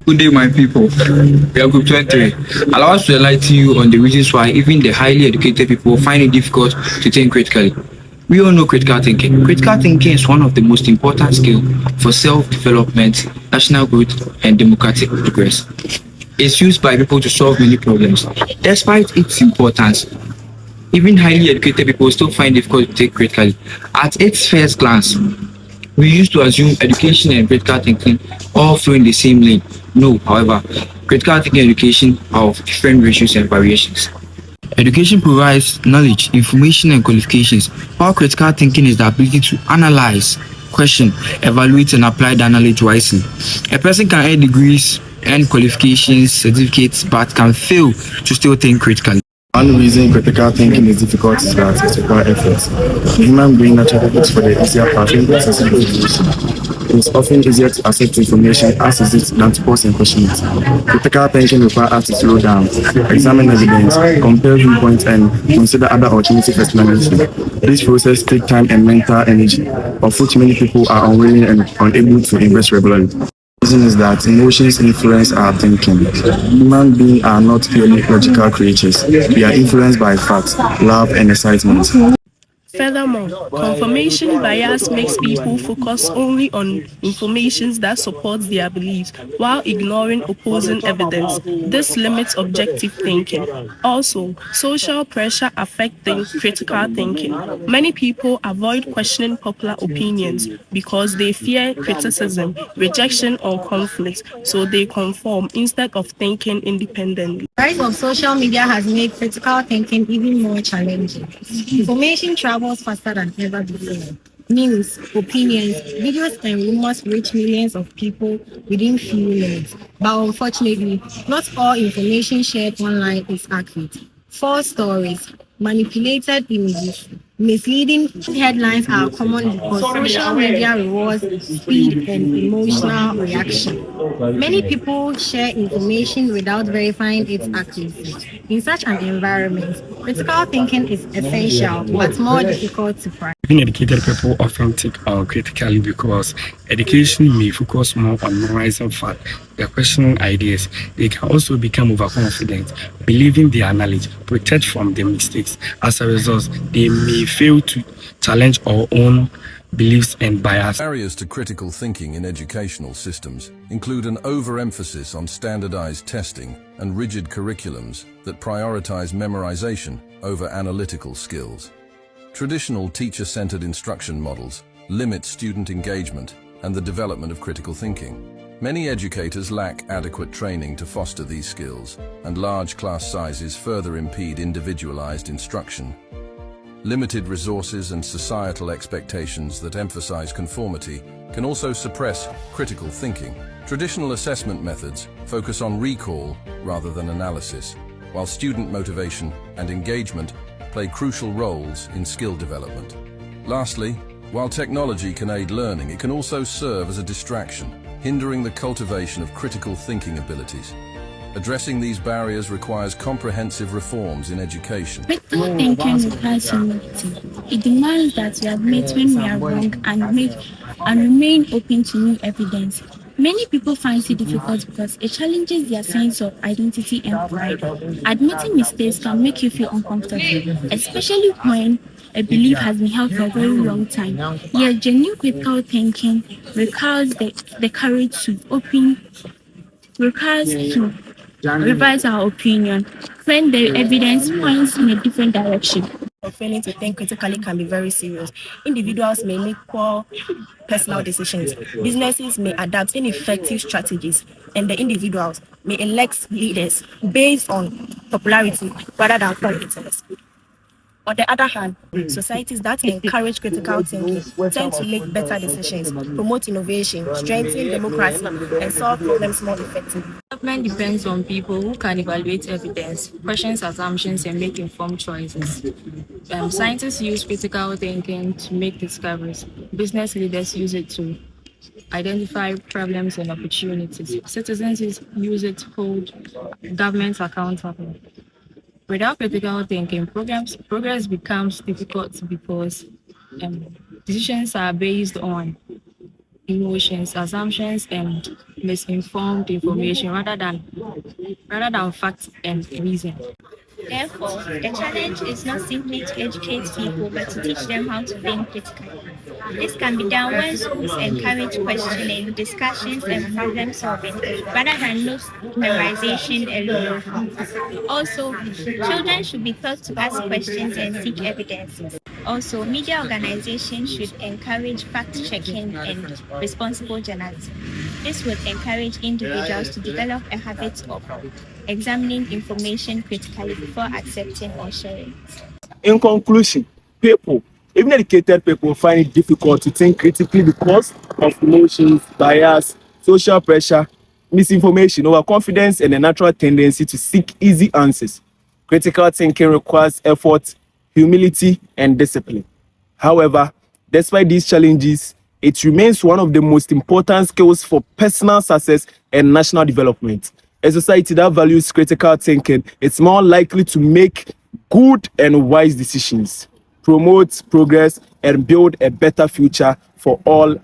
Good day, my people. We are Group 23. Allow us to enlighten you on the reasons why even the highly educated people find it difficult to think critically. We all know critical thinking. Critical thinking is one of the most important skills for self-development, national growth, and democratic progress. It's used by people to solve many problems. Despite its importance, even highly educated people still find it difficult to think critically. At its first glance, we used to assume education and critical thinking all flow in the same lane. No, however, critical thinking and education are of different ratios and variations. Education provides knowledge, information, and qualifications, while critical thinking is the ability to analyze, question, evaluate, and apply that knowledge wisely. A person can earn degrees, earn qualifications, certificates, but can fail to still think critically. One reason critical thinking is difficult is that it requires effort. The human brain naturally looks for the easier path in processing information. It is often easier to accept information as is it than to pause and question it. Critical thinking requires us to slow down, examine evidence, compare viewpoints, and consider other alternative explanations. This process takes time and mental energy, of which many people are unwilling and unable to invest regularly. The reason is that emotions influence our thinking. Human beings are not purely logical creatures. We are influenced by facts, love, and excitement. Furthermore, confirmation bias makes people focus only on information that supports their beliefs while ignoring opposing evidence. This limits objective thinking. Also, social pressure affects critical thinking. Many people avoid questioning popular opinions because they fear criticism, rejection, or conflict, so they conform instead of thinking independently. The rise of social media has made critical thinking even more challenging. Information travels faster than ever before. News, opinions, videos, and rumors reach millions of people within few minutes. But unfortunately, not all information shared online is accurate. False stories, manipulated images, misleading headlines are common because social media rewards speed and emotional reaction. Many people share information without verifying its accuracy. In such an environment, critical thinking is essential but more difficult to practice. Even educated people often think critically because education may focus more on memorizing facts than questioning ideas. They can also become overconfident, believing their knowledge, protect from their mistakes. As a result, they may fail to challenge our own beliefs and bias. Barriers to critical thinking in educational systems include an overemphasis on standardized testing and rigid curriculums that prioritize memorization over analytical skills. Traditional teacher-centered instruction models limit student engagement and the development of critical thinking. Many educators lack adequate training to foster these skills, and large class sizes further impede individualized instruction. Limited resources and societal expectations that emphasize conformity can also suppress critical thinking. Traditional assessment methods focus on recall rather than analysis, while student motivation and engagement play crucial roles in skill development. Lastly, while technology can aid learning, it can also serve as a distraction, hindering the cultivation of critical thinking abilities. Addressing these barriers requires comprehensive reforms in education. Critical thinking requires humility. It demands that we admit when we are wrong and remain open to new evidence. Many people find it difficult because it challenges their sense of identity and pride. Admitting mistakes can make you feel uncomfortable, especially when a belief has been held for a very long time. Yet genuine critical thinking requires the courage to revise our opinion when the evidence points in a different direction. Failing to think critically can be very serious. Individuals may make poor personal decisions. Businesses may adapt ineffective strategies, and the individuals may elect leaders based on popularity rather than competence. On the other hand, societies that encourage critical thinking tend to make better decisions, promote innovation, strengthen democracy, and solve problems more effectively. Development depends on people who can evaluate evidence, question assumptions, and make informed choices. Scientists use critical thinking to make discoveries. Business leaders use it to identify problems and opportunities. Citizens use it to hold governments accountable. Without critical thinking, progress becomes difficult because decisions are based on emotions, assumptions, and misinformed information rather than fact and reason. Therefore, the challenge is not simply to educate people, but to teach them how to think critically. This can be done when schools encourage questioning, discussions, and problem solving rather than note memorization alone. Also, children should be taught to ask questions and seek evidence. Also, media organizations should encourage fact-checking and responsible journalism. This would encourage individuals to develop a habit of examining information critically before accepting or sharing. In conclusion, people, even educated people, find it difficult to think critically because of emotions, bias, social pressure, misinformation, overconfidence, and a natural tendency to seek easy answers. Critical thinking requires effort, humility, and discipline. However, despite these challenges, it remains one of the most important skills for personal success and national development. A society that values critical thinking is more likely to make good and wise decisions, promote progress, and build a better future for all its